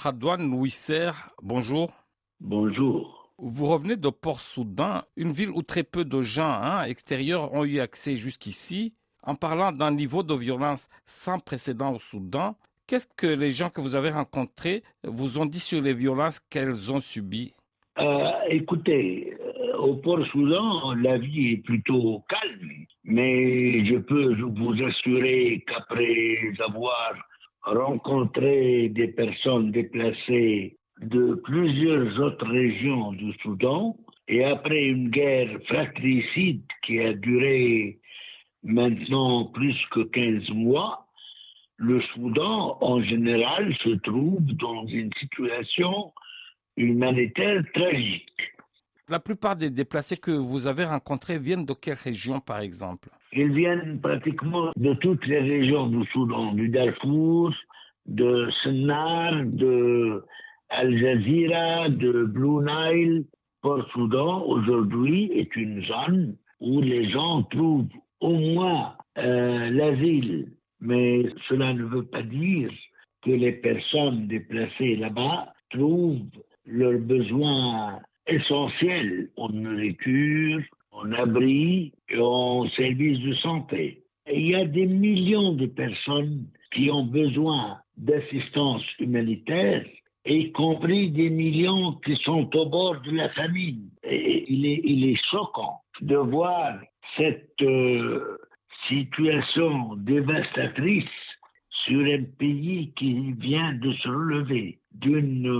Radouane Louisser, bonjour. Bonjour. Vous revenez de Port-Soudan, une ville où très peu de gens extérieurs ont eu accès jusqu'ici. En parlant d'un niveau de violence sans précédent au Soudan, qu'est-ce que les gens que vous avez rencontrés vous ont dit sur les violences qu'elles ont subies? Écoutez, au Port-Soudan, la vie est plutôt calme, mais je peux vous assurer qu'après avoir rencontré des personnes déplacées de plusieurs autres régions du Soudan, et après une guerre fratricide qui a duré maintenant plus que 15 mois, le Soudan en général se trouve dans une situation humanitaire tragique. La plupart des déplacés que vous avez rencontrés viennent de quelle région, par exemple? Ils viennent pratiquement de toutes les régions du Soudan, du Darfour, de Sennar, de Al Jazeera, de Blue Nile. Port-Soudan, aujourd'hui, est une zone où les gens trouvent au moins l'asile. Mais cela ne veut pas dire que les personnes déplacées là-bas trouvent leurs besoins essentiels en nourriture, en abri et en services de santé. Et il y a des millions de personnes qui ont besoin d'assistance humanitaire, y compris des millions qui sont au bord de la famine. Et il est choquant de voir cette situation dévastatrice sur un pays qui vient de se relever d'une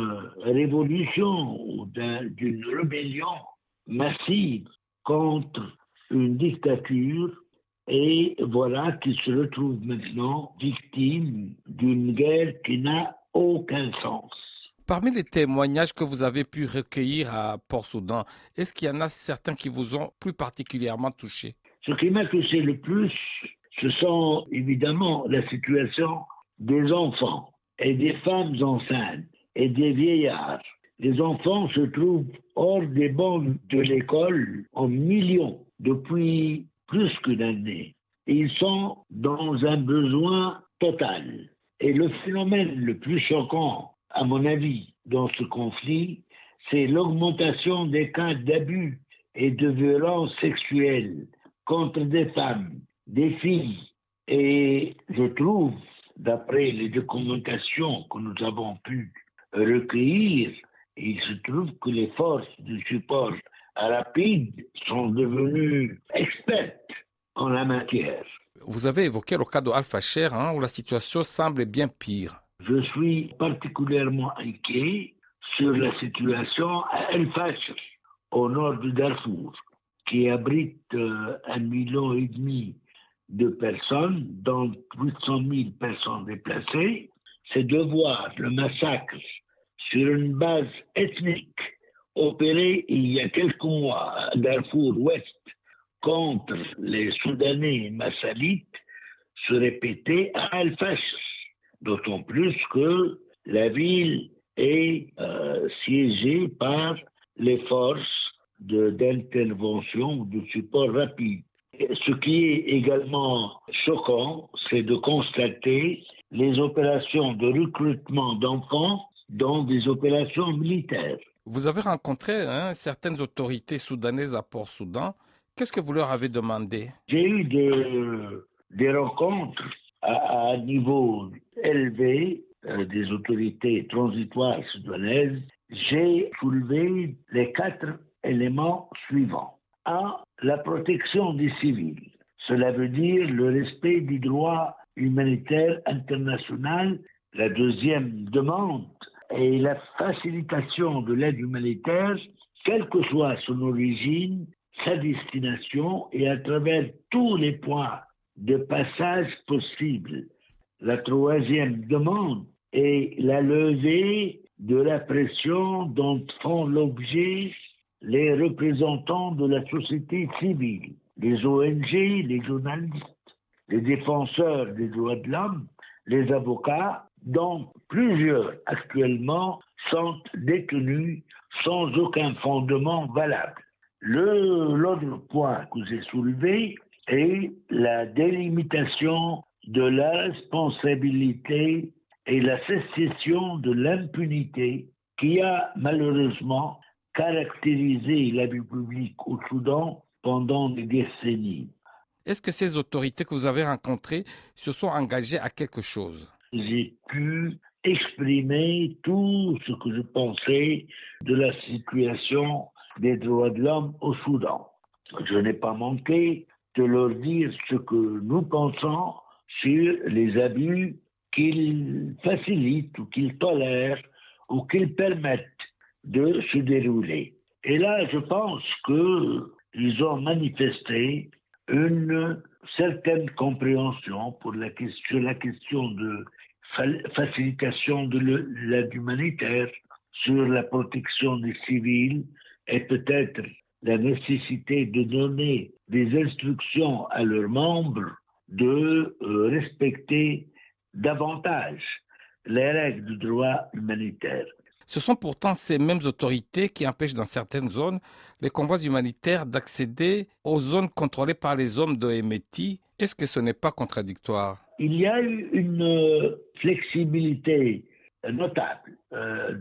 révolution ou d'une rébellion massive contre une dictature, et voilà qu'il se retrouve maintenant victime d'une guerre qui n'a aucun sens. Parmi les témoignages que vous avez pu recueillir à Port-Soudan, est-ce qu'il y en a certains qui vous ont plus particulièrement touché? Ce qui m'a touché le plus, ce sont évidemment la situation des enfants et des femmes enceintes et des vieillards. Les enfants se trouvent hors des bancs de l'école en millions depuis plus qu'une année. Ils sont dans un besoin total. Et le phénomène le plus choquant, à mon avis, dans ce conflit, c'est l'augmentation des cas d'abus et de violences sexuelles contre des femmes, des filles. Et je trouve, d'après les documentations que nous avons pu recueillir, il se trouve que les forces de support rapide sont devenues expertes en la matière. Vous avez évoqué le cas de Al-Fasher, où la situation semble bien pire. Je suis particulièrement inquiet sur la situation à Al-Fasher, au nord du Darfour, qui abrite 1,5 million de personnes, dont 800 000 personnes déplacées. C'est de voir le massacre sur une base ethnique opéré il y a quelques mois à Darfour Ouest contre les Soudanais massalites se répéter à Al-Fasher, d'autant plus que la ville est siégée par les forces d'intervention, de support rapide. Ce qui est également choquant, c'est de constater les opérations de recrutement d'enfants dans des opérations militaires. Vous avez rencontré certaines autorités soudanaises à Port-Soudan. Qu'est-ce que vous leur avez demandé? J'ai eu des rencontres à un niveau élevé des autorités transitoires soudanaises. J'ai soulevé les 4 éléments suivants. 1. La protection des civils. Cela veut dire le respect du droit humanitaire international. La deuxième demande est la facilitation de l'aide humanitaire, quelle que soit son origine, sa destination et à travers tous les points de passage possibles. La troisième demande est la levée de la pression dont font l'objet les représentants de la société civile, les ONG, les journalistes, les défenseurs des droits de l'homme, les avocats, dont plusieurs actuellement sont détenus sans aucun fondement valable. L'autre point que j'ai soulevé est la délimitation de la responsabilité et la cessation de l'impunité qui a malheureusement caractérisé la vie publique au Soudan pendant des décennies. Est-ce que ces autorités que vous avez rencontrées se sont engagées à quelque chose? J'ai pu exprimer tout ce que je pensais de la situation des droits de l'homme au Soudan. Je n'ai pas manqué de leur dire ce que nous pensons sur les abus qu'ils facilitent ou qu'ils tolèrent ou qu'ils permettent de se dérouler. Et là, je pense qu'ils ont manifesté une certaine compréhension sur la question de facilitation de l'aide humanitaire, sur la protection des civils et peut-être la nécessité de donner des instructions à leurs membres de respecter davantage les règles du droit humanitaire. Ce sont pourtant ces mêmes autorités qui empêchent dans certaines zones les convois humanitaires d'accéder aux zones contrôlées par les hommes de Hemeti. Est-ce que ce n'est pas contradictoire? Il y a eu une flexibilité notable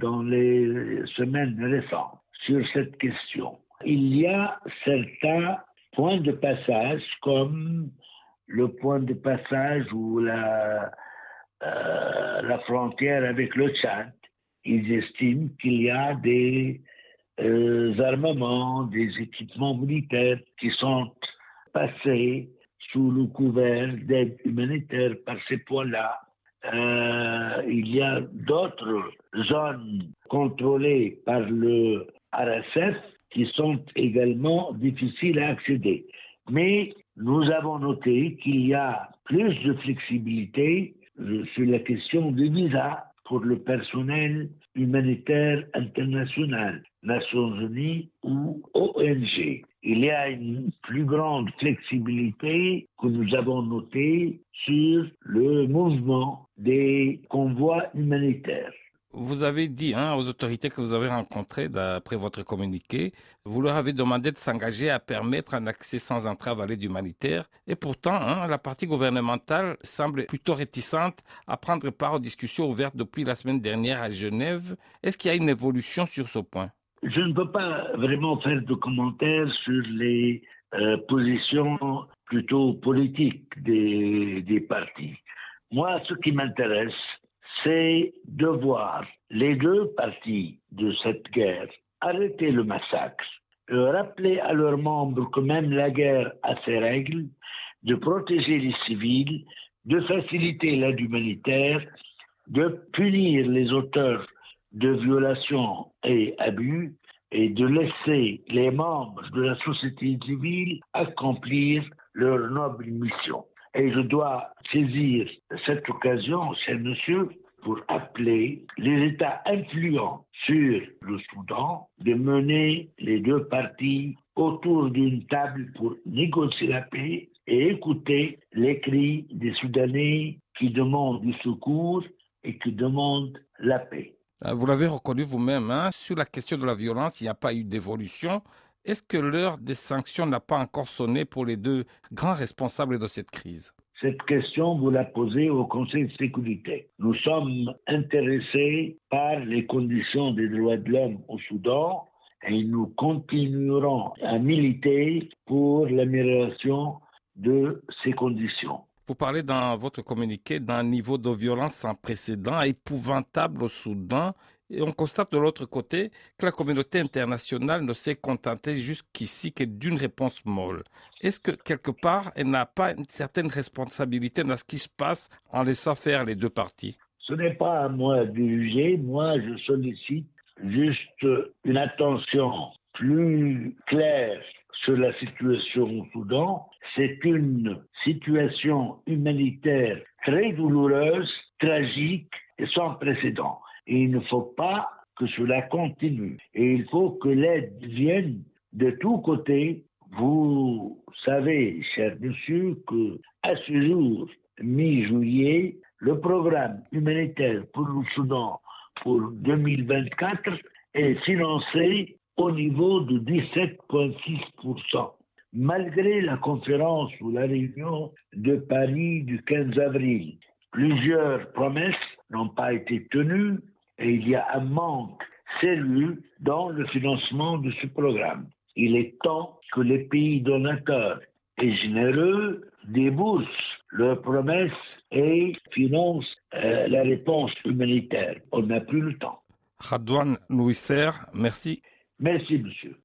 dans les semaines récentes sur cette question. Il y a certains points de passage comme le point de passage ou la frontière avec le Tchad. Ils estiment qu'il y a des armements, des équipements militaires qui sont passés sous le couvert d'aide humanitaire par ces points-là. Il y a d'autres zones contrôlées par le RSF qui sont également difficiles à accéder. Mais nous avons noté qu'il y a plus de flexibilité sur la question des visas pour le personnel humanitaire international, Nations Unies ou ONG. Il y a une plus grande flexibilité que nous avons notée sur le mouvement des convois humanitaires. Vous avez dit aux autorités que vous avez rencontrées, d'après votre communiqué, vous leur avez demandé de s'engager à permettre un accès sans entrave à l'aide humanitaire. Et pourtant, la partie gouvernementale semble plutôt réticente à prendre part aux discussions ouvertes depuis la semaine dernière à Genève. Est-ce qu'il y a une évolution sur ce point? Je ne peux pas vraiment faire de commentaires sur les positions plutôt politiques des partis. Moi, ce qui m'intéresse, c'est de voir les deux parties de cette guerre arrêter le massacre, rappeler à leurs membres que même la guerre a ses règles, de protéger les civils, de faciliter l'aide humanitaire, de punir les auteurs de violations et abus et de laisser les membres de la société civile accomplir leur noble mission. Et je dois saisir cette occasion, cher monsieur, pour appeler les États influents sur le Soudan de mener les deux parties autour d'une table pour négocier la paix et écouter les cris des Soudanais qui demandent du secours et qui demandent la paix. Vous l'avez reconnu vous-même, sur la question de la violence, il n'y a pas eu d'évolution. Est-ce que l'heure des sanctions n'a pas encore sonné pour les deux grands responsables de cette crise? Cette question, vous la posez au Conseil de sécurité. Nous sommes intéressés par les conditions des droits de l'homme au Soudan et nous continuerons à militer pour l'amélioration de ces conditions. Vous parlez dans votre communiqué d'un niveau de violence sans précédent, épouvantable au Soudan. Et on constate de l'autre côté que la communauté internationale ne s'est contentée jusqu'ici que d'une réponse molle. Est-ce que quelque part, elle n'a pas une certaine responsabilité dans ce qui se passe en laissant faire les deux parties? Ce n'est pas à moi de juger. Moi, je sollicite juste une attention plus claire sur la situation au Soudan. C'est une situation humanitaire très douloureuse, tragique et sans précédent. Et il ne faut pas que cela continue. Et il faut que l'aide vienne de tous côtés. Vous savez, cher monsieur, qu'à ce jour, mi-juillet, le programme humanitaire pour le Soudan pour 2024 est financé au niveau de 17,6%. Malgré la conférence ou la réunion de Paris du 15 avril, plusieurs promesses n'ont pas été tenues et il y a un manque sérieux dans le financement de ce programme. Il est temps que les pays donateurs et généreux déboursent leurs promesses et financent la réponse humanitaire. On n'a plus le temps. Radouane Louisser, merci. Merci, monsieur.